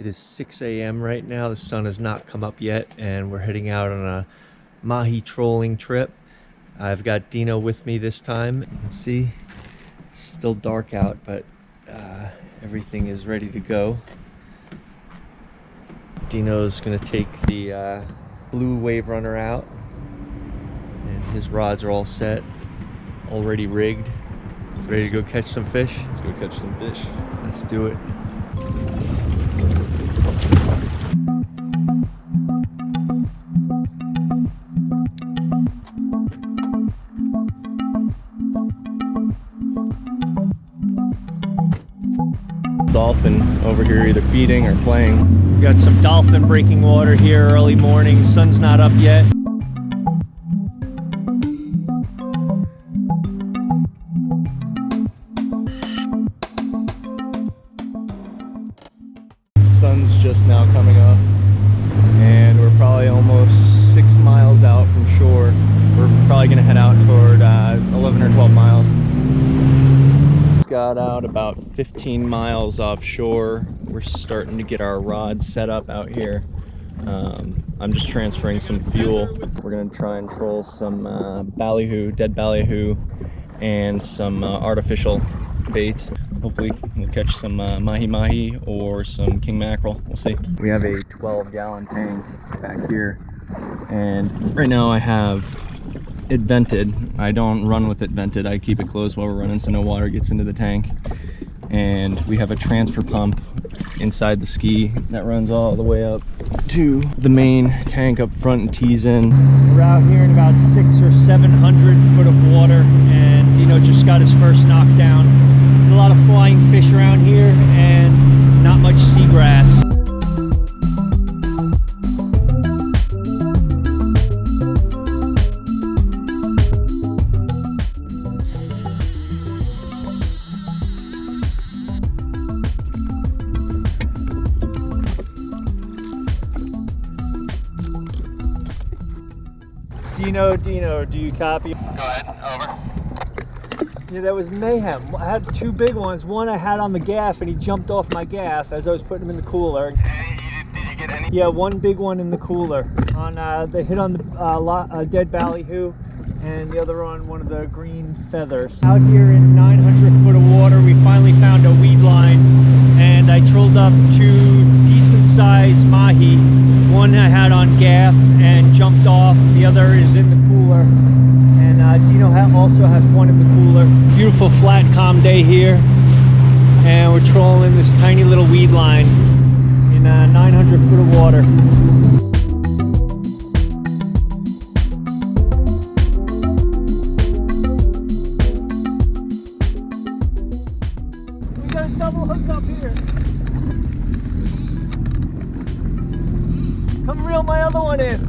It is 6 a.m. right now. The sun has not come up yet, and we're heading out on a Mahi trolling trip. I've got Dino with me this time. You can see it's still dark out, but everything is ready to go. Dino's gonna take the blue WaveRunner out, and his rods are all set, already rigged. Ready to go catch some fish? Let's go catch some fish. Let's do it. Dolphin over here either feeding or playing. We got some dolphin breaking water here early morning. Sun's not up yet. Sun's just now coming up, and we're probably almost 6 miles out from shore. We're probably gonna head out toward 11 or 12 miles. Got out about 15 miles offshore. We're starting to get our rods set up out here. I'm just transferring some fuel. We're gonna try and troll some ballyhoo, dead ballyhoo, and some artificial baits. Hopefully we'll catch some Mahi-Mahi or some king mackerel. We'll see. We have a 12-gallon tank back here, and right now I have it vented. I don't run with it vented. I keep it closed while we're running so no water gets into the tank. And we have a transfer pump inside the ski that runs all the way up to the main tank up front and tees in. We're out here in about 600 or 700 foot of water, and Dino just got his first knockdown. There's a lot of flying fish around here and not much seagrass. Dino, do you copy? Go ahead, over. Yeah, that was mayhem. I had two big ones. One I had on the gaff, and he jumped off my gaff as I was putting him in the cooler. Did you get any? Yeah, one big one in the cooler. They hit on the dead ballyhoo, and the other on one of the green feathers. Out here in 900 foot of water, we finally found a weed line, and I trolled up two decent-sized mahi. One I had on gaff and jumped off. The other is in the cooler, and Dino also has one in the cooler. Beautiful flat calm day here, and we're trolling this tiny little weed line in 900 foot of water. We got a double hook up here. Come reel my other one in.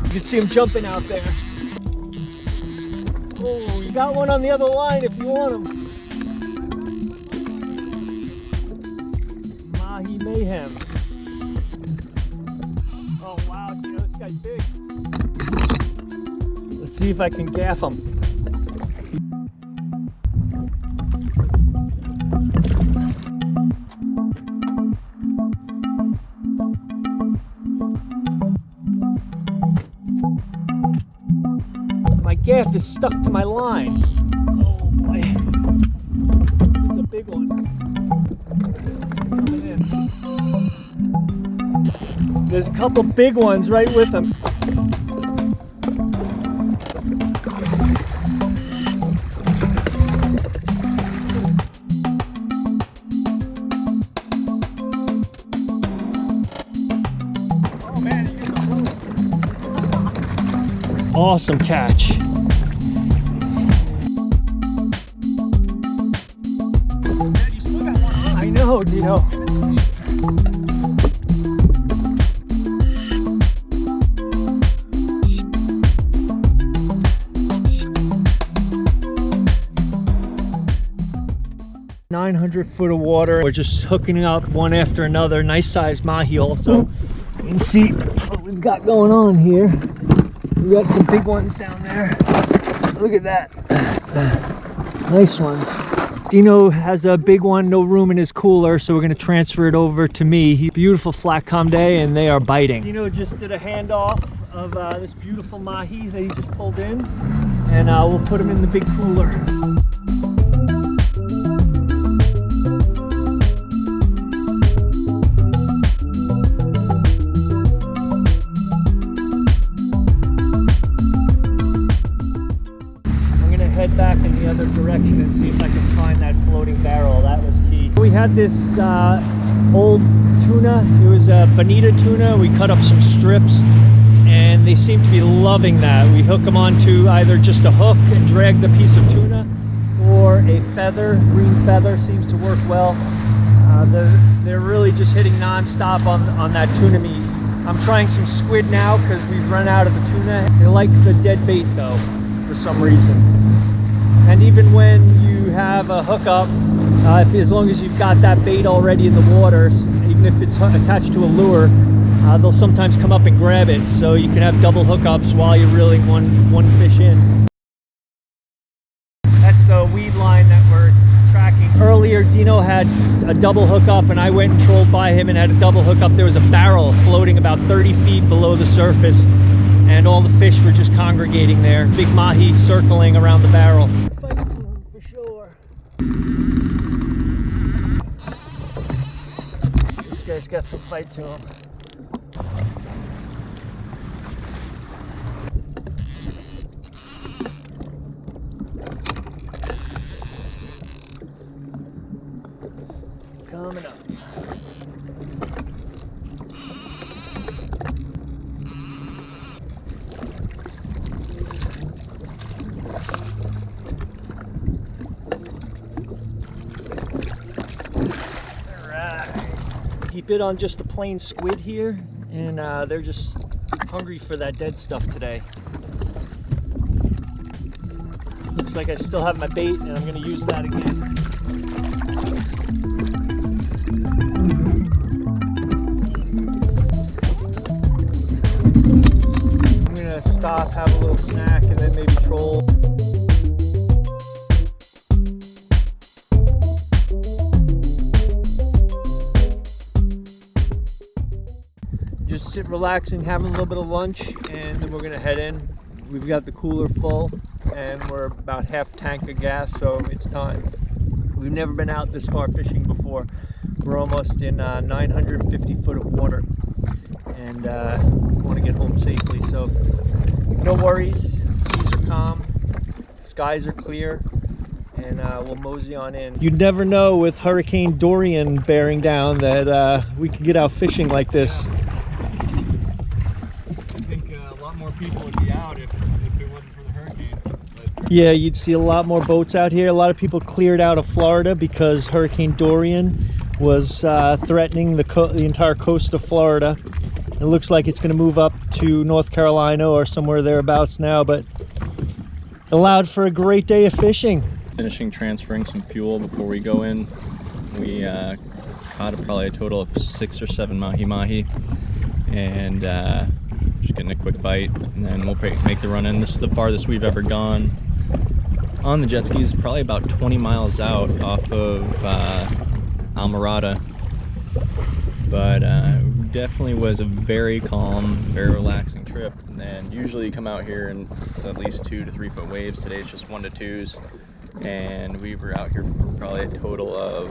You can see him jumping out there. Oh, you got one on the other line if you want him. Mahi Mayhem. Oh wow, Dino, this guy's big. Let's see if I can gaff him. Gaff is stuck to my line. Oh boy. This is a big one. Coming in. There's a couple big ones right with him. Oh man, awesome catch. No, Dino. "900 foot of water. We're just hooking up one after another. Nice sized mahi also. You can see what we've got going on here. We got some big ones down there. Look at that. Nice ones. Dino has a big one, no room in his cooler, so we're gonna transfer it over to me. Beautiful flat calm day, and they are biting. Dino just did a handoff of this beautiful mahi that he just pulled in, and we'll put him in the big cooler. Head back in the other direction and see if I can find that floating barrel. That was key. We had this old tuna. It was a bonita tuna. We cut up some strips and they seem to be loving that. We hook them onto either just a hook and drag the piece of tuna, or a feather. Green feather seems to work well. They're really just hitting non-stop on that tuna meat. I'm trying some squid now because we've run out of the tuna. They like the dead bait though, for some reason. And even when you have a hookup, as long as you've got that bait already in the water, even if it's attached to a lure, they'll sometimes come up and grab it. So you can have double hookups while you're reeling one fish in. That's the weed line that we're tracking. Earlier, Dino had a double hookup and I went and trolled by him and had a double hookup. There was a barrel floating about 30 feet below the surface, and all the fish were just congregating there. Big mahi circling around the barrel. Fight to him for sure. This guy's got some fight to him. Coming up. Keep it on just the plain squid here, and they're just hungry for that dead stuff today. Looks like I still have my bait, and I'm going to use that again. I'm going to stop, have a little snack, and then maybe troll. Just sit relaxing, having a little bit of lunch, and then we're gonna head in. We've got the cooler full and we're about half tank of gas, so it's time. We've never been out this far fishing before. We're almost in 950 foot of water, and want to get home safely, so no worries. Seas are calm, skies are clear, and we'll mosey on in. You'd never know with Hurricane Dorian bearing down that we could get out fishing like this. Yeah. People would be out if it wasn't for the hurricane. But yeah, you'd see a lot more boats out here. A lot of people cleared out of Florida because Hurricane Dorian was threatening the entire coast of Florida. It looks like it's going to move up to North Carolina or somewhere thereabouts now, but allowed for a great day of fishing. Finishing transferring some fuel before we go in. We caught probably a total of 6 or 7 mahi-mahi, and just getting a quick bite, and then we'll make the run in. This is the farthest we've ever gone on the jet skis, probably about 20 miles out off of Almirada, but definitely was a very calm, very relaxing trip. And usually you come out here and it's at least 2 to 3 foot waves. Today it's just 1 to 2s, and we were out here for probably a total of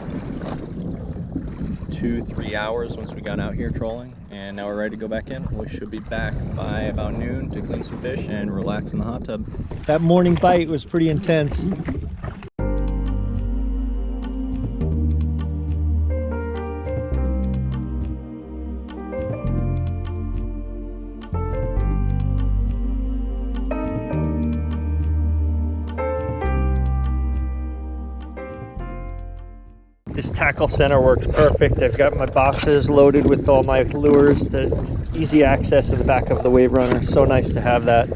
2-3 hours once we got out here trolling, and now we're ready to go back in. We should be back by about noon to clean some fish and relax in the hot tub. That morning bite was pretty intense. This tackle center works perfect. I've got my boxes loaded with all my lures, the easy access to the back of the WaveRunner. So nice to have that.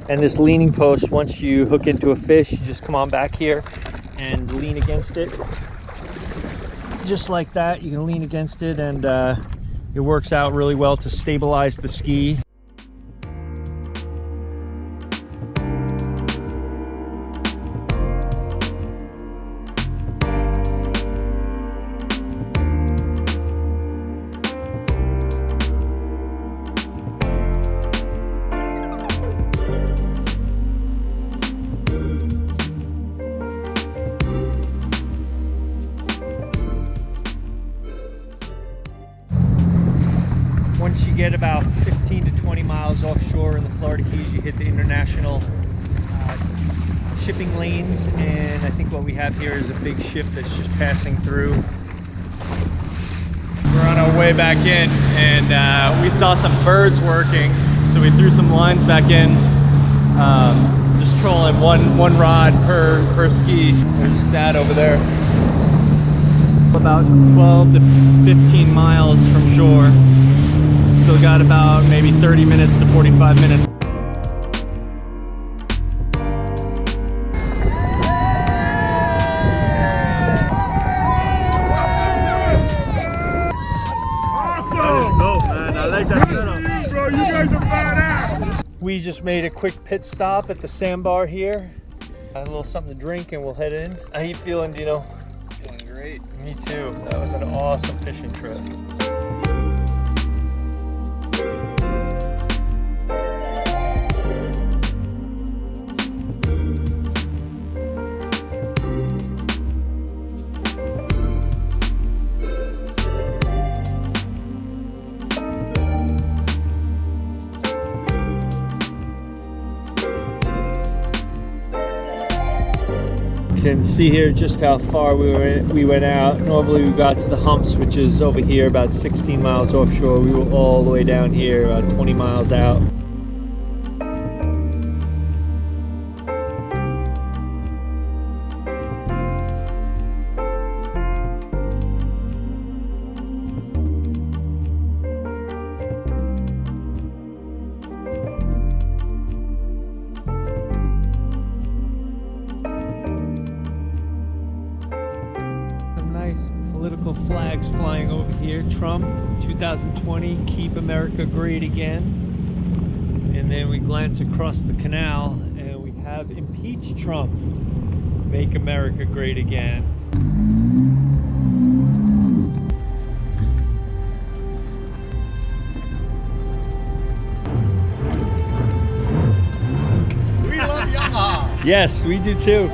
And this leaning post, once you hook into a fish, you just come on back here and lean against it. Just like that, you can lean against it, and it works out really well to stabilize the ski. you get about 15 to 20 miles offshore in the Florida Keys, you hit the international shipping lanes, and I think what we have here is a big ship that's just passing through. We're on our way back in, and we saw some birds working, so we threw some lines back in. Just trolling one rod per ski. There's Dad over there. About 12 to 15 miles from shore. Still got about maybe 30 minutes to 45 minutes. We just made a quick pit stop at the Sandbar here. A little something to drink and we'll head in. How you feeling, Dino? Feeling great. Me too. That was an awesome fishing trip. You can see here just how far we went out. Normally we got to the humps, which is over here about 16 miles offshore. We were all the way down here about 20 miles out. Political flags flying over here. Trump 2020, keep America great again. And then we glance across the canal and we have impeach Trump, make America great again. We love Yamaha. Yes, we do too.